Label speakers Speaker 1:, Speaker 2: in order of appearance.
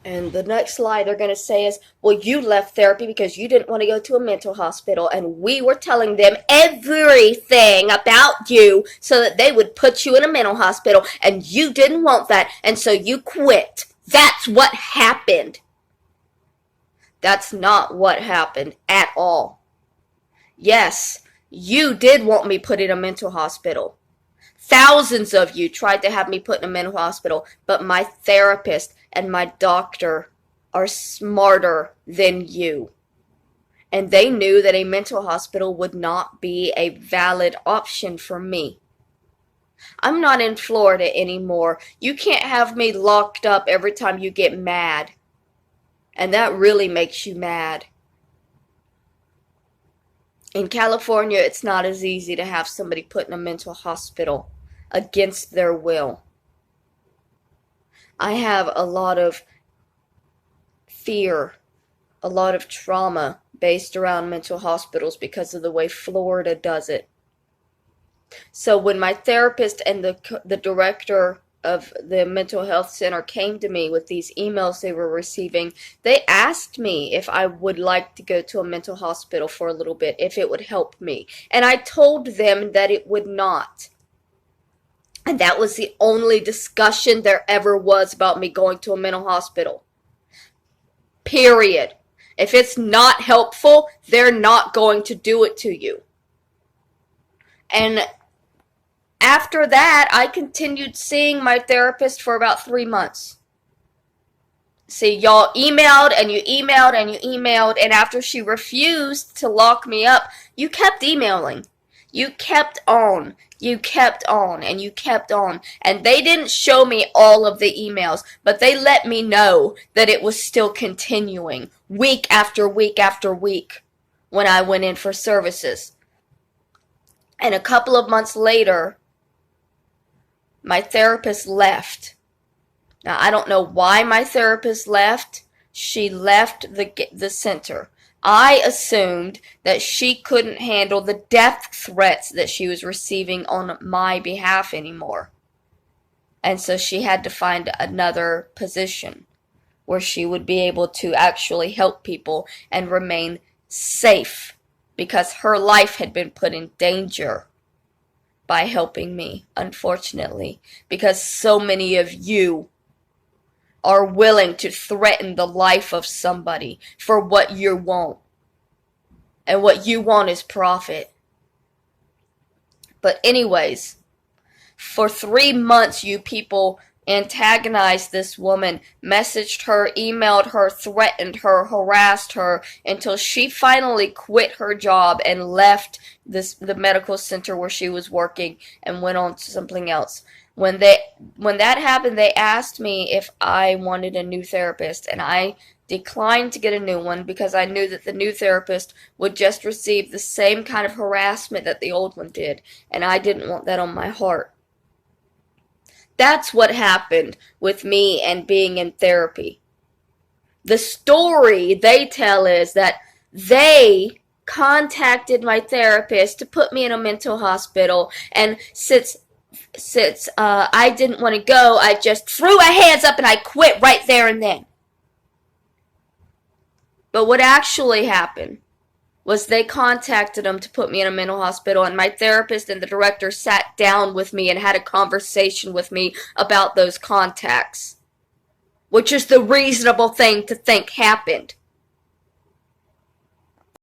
Speaker 1: And the next lie they're going to say is, well, you left therapy because you didn't want to go to a mental hospital, and we were telling them everything about you so that they would put you in a mental hospital, and you didn't want that, and so you quit. That's what happened. That's not what happened at all. Yes, you did want me put in a mental hospital. Thousands of you tried to have me put in a mental hospital, but my therapist and my doctor are smarter than you. And they knew that a mental hospital would not be a valid option for me. I'm not in Florida anymore. You can't have me locked up every time you get mad. And that really makes you mad. In California, it's not as easy to have somebody put in a mental hospital against their will. I have a lot of fear, a lot of trauma based around mental hospitals because of the way Florida does it. So when my therapist and the director of the mental health center came to me with these emails they were receiving, they asked me if I would like to go to a mental hospital for a little bit, if it would help me. And I told them that it would not. And that was the only discussion there ever was about me going to a mental hospital. Period. If it's not helpful, they're not going to do it to you. And after that, I continued seeing my therapist for about 3 months. See, y'all emailed and you emailed and you emailed, and after she refused to lock me up, you kept emailing. You kept on. You kept on and you kept on. And they didn't show me all of the emails, but they let me know that it was still continuing week after week after week when I went in for services. And a couple of months later, my therapist left. Now, I don't know why my therapist left. She left the center. I assumed that she couldn't handle the death threats that she was receiving on my behalf anymore. And so she had to find another position where she would be able to actually help people and remain safe, because her life had been put in danger by helping me, unfortunately, because so many of you are willing to threaten the life of somebody for what you want. And what you want is profit. But anyways, for 3 months you people antagonized this woman, messaged her, emailed her, threatened her, harassed her, until she finally quit her job and left the medical center where she was working and went on to something else. When that happened, they asked me if I wanted a new therapist, and I declined to get a new one because I knew that the new therapist would just receive the same kind of harassment that the old one did, and I didn't want that on my heart. That's what happened with me and being in therapy. The story they tell is that they contacted my therapist to put me in a mental hospital, and since I didn't want to go, I just threw my hands up and I quit right there and then. But what actually happened was they contacted them to put me in a mental hospital, and my therapist and the director sat down with me and had a conversation with me about those contacts, which is the reasonable thing to think happened.